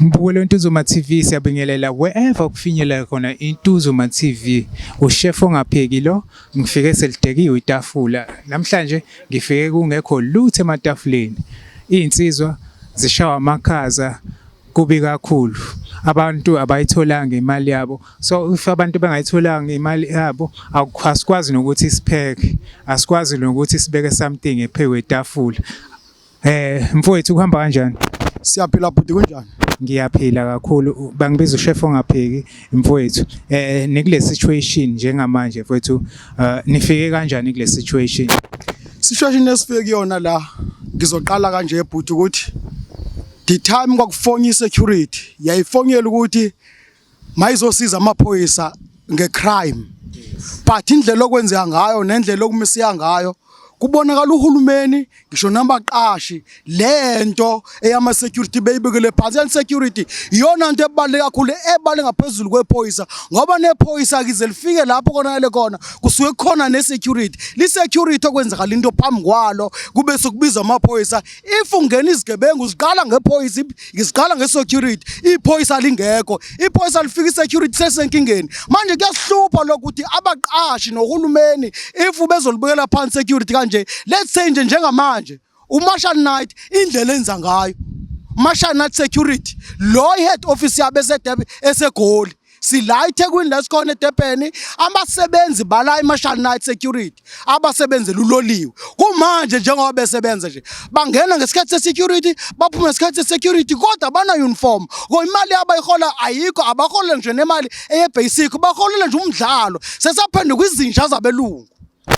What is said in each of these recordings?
Mbukelo Intuzuma TV siyabingelela wherever kufinyelela khona Intuzuma TV. Uchef ongapheki lo ngifike selidekiwe itafula. Namhlanje ngifike kungekho lutho ematafuleni. Insizwa zishawa amakhaza kubi kakhulu. Abantu abayitholanga imali yabo. So if abantu bangayitholanga imali yabo asikwazi nokuthi sipheke. Asikwazi nokuthi sibeke something ephewe itafula. Mfowethu kuhamba kanjani? Siyaphila bhuti kunjani? Ngiyaphila kakhulu bangibiza uchef ongapheki mfowethu nekule situation njengamanje mfowethu nifike kanjani kule situation esifike kuyona la ngizoqala kanje ebhuti ukuthi the time kwakufona isecurity yayifonyela ukuthi mayizosiza amaphoyisa ngecrime but indlela okwenzeka ngayo nendlela okumisiya ngayo kubonakala uhulumeni ngisho nabaqashi lento eyama security beyibekele phansi and security iyona into ebaleka kakhulu ebale ngaphezulu kwephoyisa ngoba nephoyisa kize lifike lapho konakele khona kusuke khona ne security li security okwenzakala into phambi kwalo kube sokubiza amaphoyisa if ungena izigebengu ziqala ngephoyisa iziqala ngesecurity iphoyisa lingekho iphoyisa lifika isecurity sesenkingeni manje kuyasihlupha lokuthi abaqashi nohulumeni if bezolibekela phansi security kanje let's say njengamanje uMarshal Knight indlela enza ngayo Marshal Knight security lo head office yabe esegoli sila eThekwini la sikhona eDurban abasebenzi bala iMarshal Knight security abasebenzela uloliwe kumanje njengoba besebenza nje bangena ngesikhathi security baphuma ngesikhathi security kodwa bana uniform ngo imali abayihola ayikho abahola nje nemali eye basic baholela nje umdlalo sesaphende kwizinja zabelungu.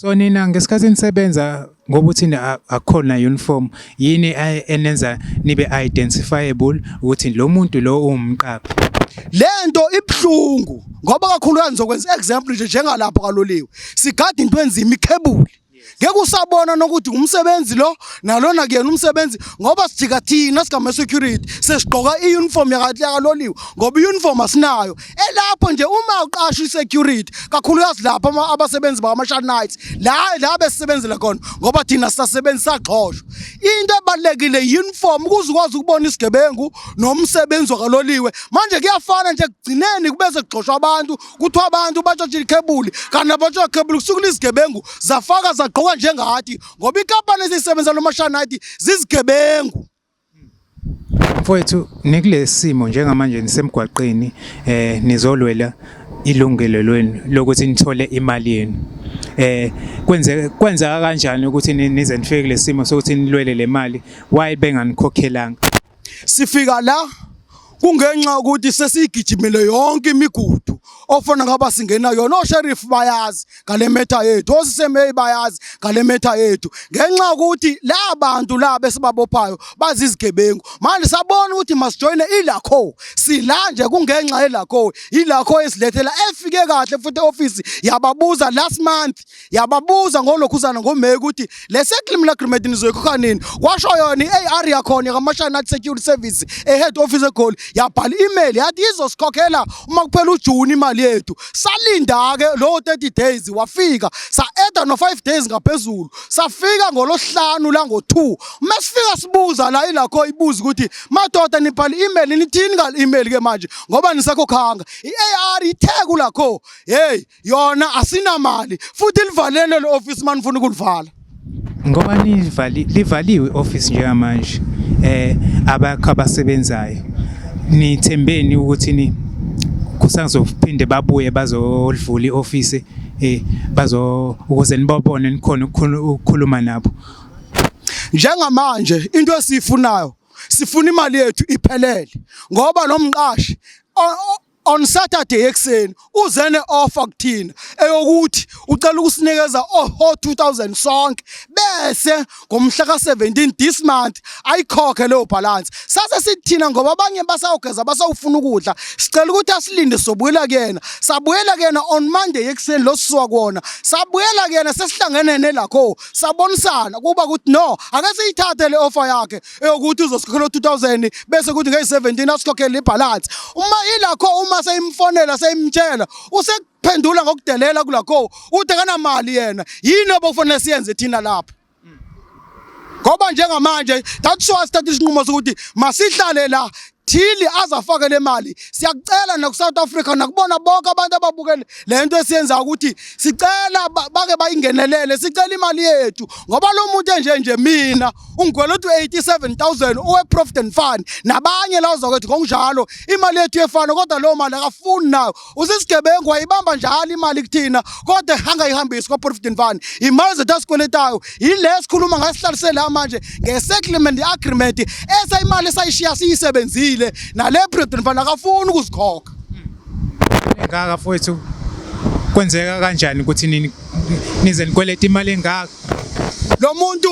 So nina ngesikhathi nisebenza ngoba uthi akukhona uniform yini enenza nibe identifiable ukuthi lo muntu lo umqaphi lento ibhlungu ngoba kakhulu ngizokwenza example nje njengalapho kaloliwe sigada into enzima ikhebuli ngeke usabona nokuthi umsebenzi lo nalona kuyena umsebenzi ngoba sijika thina sigama security sesigqoka iuniform yakaloliwe ngoba iuniform asinayo elapho nje uma uqasha isecurity kakhulukazi lapha abasebenzi bakaMarshal Knights la besebenzela khona ngoba thina sisasebenza sagxoshwa into ebalekile uniform ukuze ukwazi ukubona isigebengu nomsebenzi wakaloliwe manje kuyafana nje kugcineni kubese kugxoshwa abantu kuthiwa abantu batshotshile ikhebuli kana batshotshile ikhebuli kusukula izigebengu zafaka zagqoka njengathi ngoba inkampani esisebenza lo Marshal Knight zizigebengu. Mfowethu nikulesimo njengamanje nisemgwaqeni nizolwela ilungelo lwenu lokuthi nithole imali yenu kwenzeka kanjani ukuthi nize nifike kulesimo sokuthi nilwele le mali why benganikhokhelanga sifika la kungenxa ukuthi sesigijimile yonke imigudu ofana ngaba singena yona osheriff bayazi ngale metha yethu osisemey bayazi ngale metha yethu ngenxa ukuthi la bantu la besibabophayo bazi izigebengu manje sabona ukuthi masijoine ilakho silanje kungenxa elakho ilakho esilethela efike kahle futhi office yababuza last month yababuza ngolokhuzana ngoMeyi ukuthi le settlement agreement nizoyikhokha nini washo yona iAR yakhona kaMarshal Knight Security Service ehead office eGoli yabhala email yathi izosikhokhela uma kuphela uJune imali yethu salinda ke lo 30 days wafika sa-add no 5 days ngaphezulu safika ngolosihlanu la ngo2 masifika sibuza la ilakho ibuza ukuthi madoda nibhala email nithini ngal email ke manje ngoba nisakhokhanga iAR itheka lakho hey yona asinamali futhi livalele le office manifuna ukulivala ngoba livaliwe office njengamanje abasebenzayo nithembeni ukuthi kusazophinde babuye bazolivula ioffice ukuze nibabone nikhona ukukhuluma nabo njengamanje into esifunayo sifuna imali yethu iphelele ngoba lo mqashi on Saturday ekseni uzene offer kuthina eyokuthi ucela ukusinikeza 2000 sonke bese ngomhla ka17 this month ayikhokhe leyo balance sase sithina ngoba abanye basawugeza basawufuna ukudla sicela ukuthi asilinde sobuyela kuyena sabuyela kuyena on Monday ekseni lo sisuka kuona sabuyela kuyena sesihlangene nelakho sabonisana kuba ukuthi no ake siyithathe le offer yakhe eyokuthi uzosikhokhela 2000 bese kuthi nge17 asikhokhele ibalance uma ilakho uma sayimfonela sayimtshela usekuphendula ngokudelela kulakho uthi kana mali yena yini obokufanele siyenze thina lapha ngoba njengamanje that's why sithatha isinqumo sokuthi masihlale la until azafake le mali siyakucela na South Africa nakubona bonke abantu ababukele lento esiyenza ukuthi sicela bake bayingenelele sicela imali yethu ngoba lo muntu nje mina ungigwela u87,000 owe Provident Fund nabanye la uzokuthi ngokunjalo imali yethu yefana kodwa lo mali akafuni nayo usisigebengu wayibamba njalo imali kuthina kodwa angayihambisi kwa Provident Fund imali zethu asikweletayo yilesikhuluma ngasihlalisela manje ngesettlement agreement imali esayishiya siyisebenzile nale Provident Fund akafuni ukuzikhokha engaka mfowethu kwenzeka kanjani ukuthi nize nikweleta imali engaka lo muntu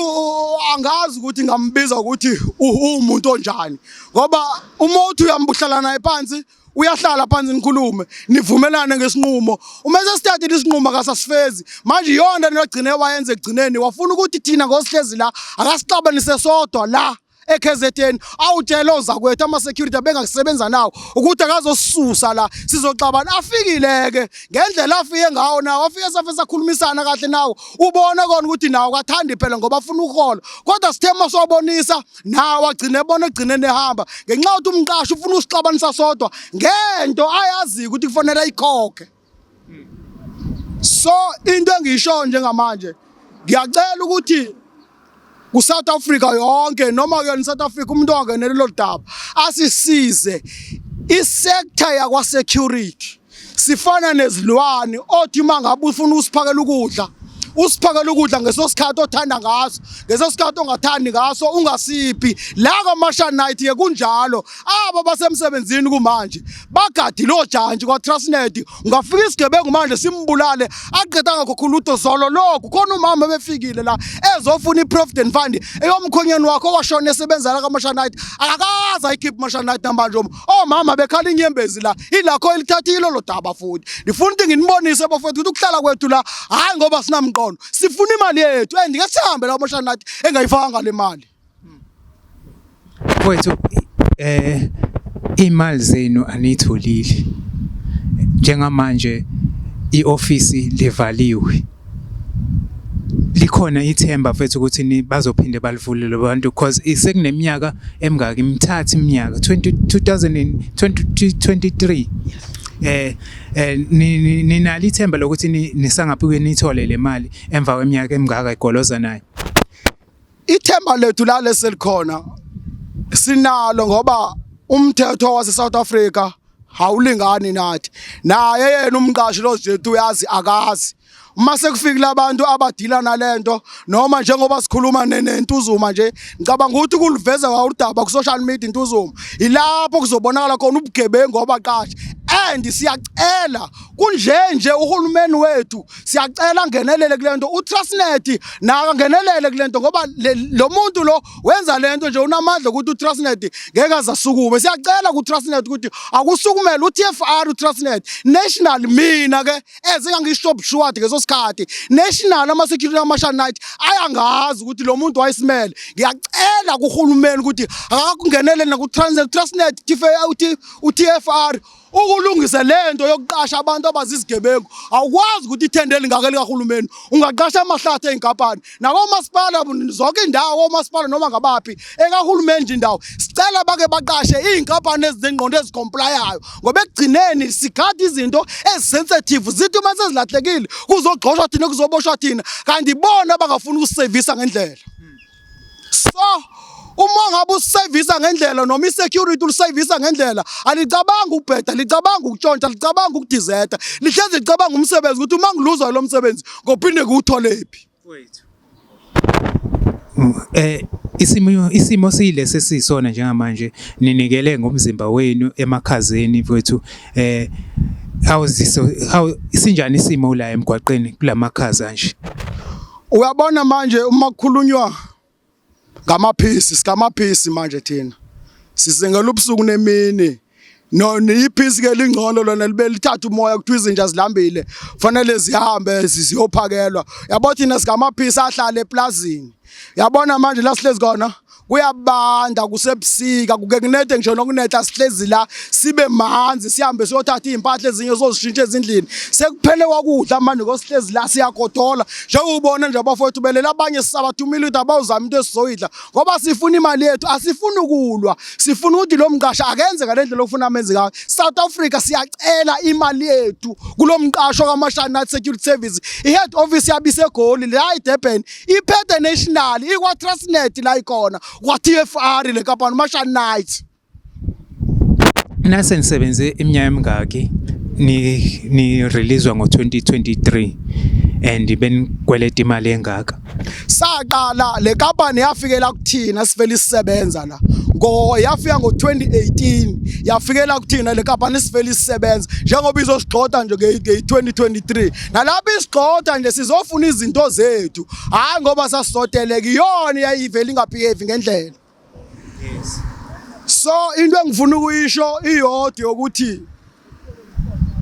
angazi ukuthi ngambiza ukuthi umuntu onjani ngoba uma uthi uyambuhlala naye phansi uyahlala phansi nikhulume nivumelane ngesinqumo uma sesithathile isinqumo akasasifezi manje yona nogcine wayenze egcineni wafuna ukuthi thina ngosihlezi la akasixabanise sodwa la eKZN awutshela zakwethu ama security abengakusebenza nawo ukuthi akazosisusa la sizoxabana afikileke ngendlela afike ngawo nawo afike safisa khulumisana kahle nawo ubona kona ukuthi nawo kathandi phela ngoba afuna ukuhola kodwa sithema sobonisa nawo agcine ebona egcinene ehamba ngenxa yokuthi umqashi ufuna usixabanisa sodwa ngento ayazi ukuthi kufanele ayikhokhe so into engisho njengamanje ngiyacela ukuthi ku-South Africa yonke noma ke South Africa umuntu ongenele lo daba asisize isector yakwa security sifana nezilwane othi mangabe ufuna usiphakela ukudla usiphakela ukudla ngesosikhathi othanda ngaso ngesosikhathi ongathandi ngaso ungasiphi la ka-Marshall Night ke kunjalo aba basemsebenzini kumanje bagadi lo jantshi kwa Transnet ungafika isigebengu manje simbulale aqeda ngakhuludo zolo lokho khona umama befikile la ezofuna iProvident Fund eyomkhonyeni wakho owashona esebenza la ka-Marshall Night akakaza ayikhiphe Marshall Night manje omama bekhala inyembezi la ilakho elithathile lo daba futhi ngifuna ukuthi nginibonise bafowethu ukuthi ukuhlala kwethu la hayi ngoba sinamqondo sifuna imali yethu ndike sihambe la ka-Marshall Night engayifanga le mali mfowethu imali zenu anitholile njengamanje iofisi livaliwe likhona ithemba mfethu ukuthi bazophinde balivulele abantu because isekuneminyaka emingaka imithathu iminyaka 2023 ninalo ithemba lokuthi nisangaphike nithole le mali emva kweminyaka emingaka igoloza nayo ithemba lethu la leselikhona sinalo ngoba umthetho wase South Africa hawulingani nathi naye yena umqashi lo jethu uyazi akazi uma sekufikile abantu abadila nalento noma njengoba sikhuluma nentuzuma nje ngicabanga ukuthi kuliveza kwawudaba ku social media intuzuma ilapho kuzobonakala khona ubugebengu obaqashi and siyacela kunjenje uhulumeni wethu siyacela ngenelele kulento uTransnet naka ngenelele kulento ngoba lo muntu lo wenza lento nje unamandla ukuthi uTransnet ngeke azasukume siyacela kuTransnet ukuthi akusukumele uTFR uTransnet national mina ke ezingangisho sure ngesosikhathi national ama security ama-Marshall Night ayangazi ukuthi lo muntu wayisimele ngiyacela kuhulumeni ukuthi akakungenele nakuTransnet uTFR ukulungisa lento yokuqasha abantu abazizigebengu awukwazi ukuthi ithendele ngakeli kahulumeni ungaqasha amahlathe einkampani nakomasipala zonke indawo omasipala noma ngabaphi ekahulumeni nje indawo sicela bake baqashe izinkampani ezingqondo ezicomplyayo ngoba ekugcineni sikhathi izinto ezisensitive zithi uma sezilahlekile kuzogqoshwa thina kuzoboshwa thina kanti bona bangafuni ukusevisa ngendlela so uma ngabe usevisa ngendlela noma isecurity ulisevisa ngendlela alicabanga ubheda licabanga ukutshontsha licabanga ukudizeta lihleze licabanga umsebenzi ukuthi uma ngiluzwa lo msebenzi ngophinde kuwutholephi wethu isimo siyilesi esisona njengamanje ninikele ngomzimba wenu emakhazeni mfowethu how isinjani isimo la emgwaqeni kulamakhaza nje uyabona manje uma kukhulunywa ngamaphisi manje thina sisengela ubusuku nemini no iphisi ke lingcono lona libe lithatha umoya kuthiwa izinja zilambile fanele zihambe ziyophakelwa yabo thina sigamaphisi ahlala eplazini yabona manje la sihlezi khona kuyabanda kusebusika kuke kunethe ngisho nokunetha sihlezi la sibe manzi sihambe siyothatha impahla ezinye sozishintsha ezindlini sekuphele kwakudla manje ngosihlezi la siyakodola njengobona nje abafowethu belela abanye sisabathumile ukuthi abawuzama into esizoyidla ngoba sifuna imali yethu asifuni ukulwa sifuna ukuthi lo mqasha akenze ngalendlela okufuna amenze ngayo South Africa siyacela imali yethu kulomqasho kaMashana Security Service ihead office yabise eGoli la eDurban iphethe national ikwa Transnet la ikona kwa TFR le kampani Mashana Night Nase nisebenze iminyaka emingaki ni releasewa ngo2023 and benikweleta imali engaka saqala le kampani yafikela kuthina sivele isisebenza la yafika ngo2018 yafikela kuthina le kampani sivele isisebenza njengoba izosigxotha nje nge2023 nalapha isigxotha nje sizofuna izinto zethu hayi ngoba sasizoteleka iyona yayivela ingabehave ngendlela yes so into engifuna ukuyisho iyodwa ukuthi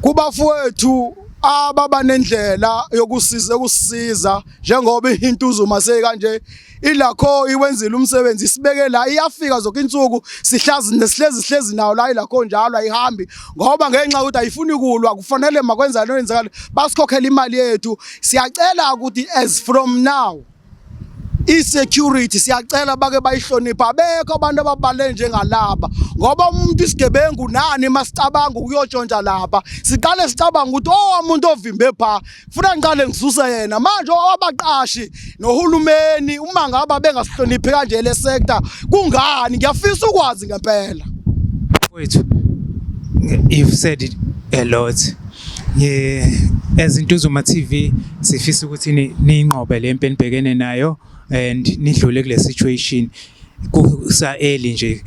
kubafowethu ababa nendlela yokusisiza njengoba intuzo mase kanje ilakho iwenzile umsebenzi sibeke la iyafika zonke insuku sihlezi nawo la ilakho njalo ayihambi ngoba ngenxa ukuthi ayifuni kulwa kufanele makwenza lo yenzakala basikhokhela imali yethu siyacela ukuthi as from now i-security siyacela bake bayihlonipha abekho abantu ababale njengalaba ngoba umuntu isigebengu nani masicabanga ukuyotshontsha lapha siqale sicabanga ukuthi umuntu ovimbe pha ufuna ngiqale ngisuse yena manje abaqashi nohulumeni uma ngaba bengasihloniphi kanje le sector kungani ngiyafisa ukwazi ngempela wethu you've said it a lot as Intuzuma TV sifisa ukuthi ninqobe le mpeni bhekene nayo and nidlule kule situation kusa early nje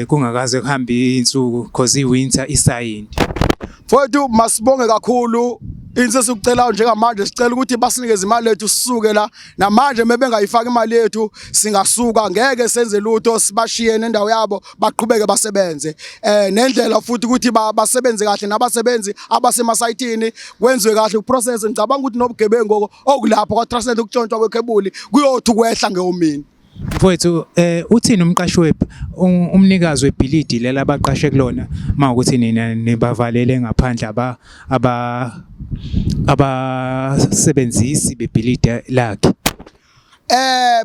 kungakaze kuhambe insuku because iwinter isayindi mfowethu masibonge kakhulu inse sikucela njengamanje sicela ukuthi basinikeze imali yethu sisuke la namanje mebengayifaka imali yethu singasuka ngeke senze lutho sibashiye nendawo yabo baqhubeke basebenze nendlela futhi ukuthi basebenze kahle nabasebenzi abasemasayitini kwenziwe kahle uprocess ngicabanga ukuthi nobugebengu okulapha kwa Transnet ukutshontshwa kwekhebuli kuyothi kwehla ngeyomini mfowethu uthini umqashi wethu umnikazi webhilidi lela abaqashe kulona mawukuthi nina nibavalele ngaphandle abasebenzisi bebhilidi lakhe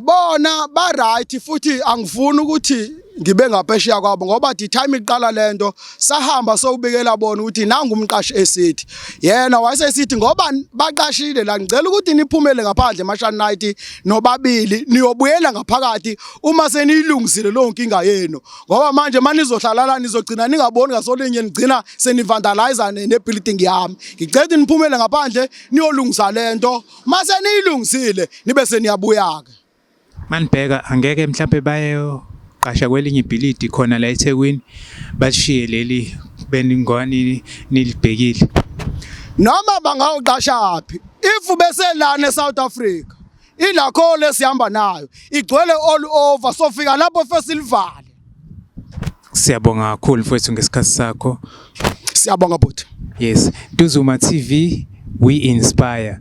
bona ba right futhi angifuni ukuthi ngibe ngaphesheya kwabo ngoba the time iqala lento sahamba sokubikela bona ukuthi nanga umqashi esithi yena wayesesithi ngoba baqashile la ngicela ukuthi niphumele ngaphandle Mashana Night nobabili niyobuyela ngaphakathi uma seniyilungisile lo nkinga yenu ngoba manje manizohlala la nizogcina ningaboni ngasolinye nigcina senivandalize nebuilding yami ngicela ukuthi niphumele ngaphandle niyolungisa lento mase niyilungisile nibe seniyabuya ke manibheka angeke mhlawumbe bayo qasha kwelinye ibhilidi khona la eThekwini bashiye leli beningwani nilibhekile noma bangawuqasha phi if beselana eSouth Africa ilakho lesihamba nayo igcwele all over sofika lapho fesilivale siyabonga kakhulu mfowethu ngesikhathi sakho siyabonga bhuti yes Intuzuma TV we inspire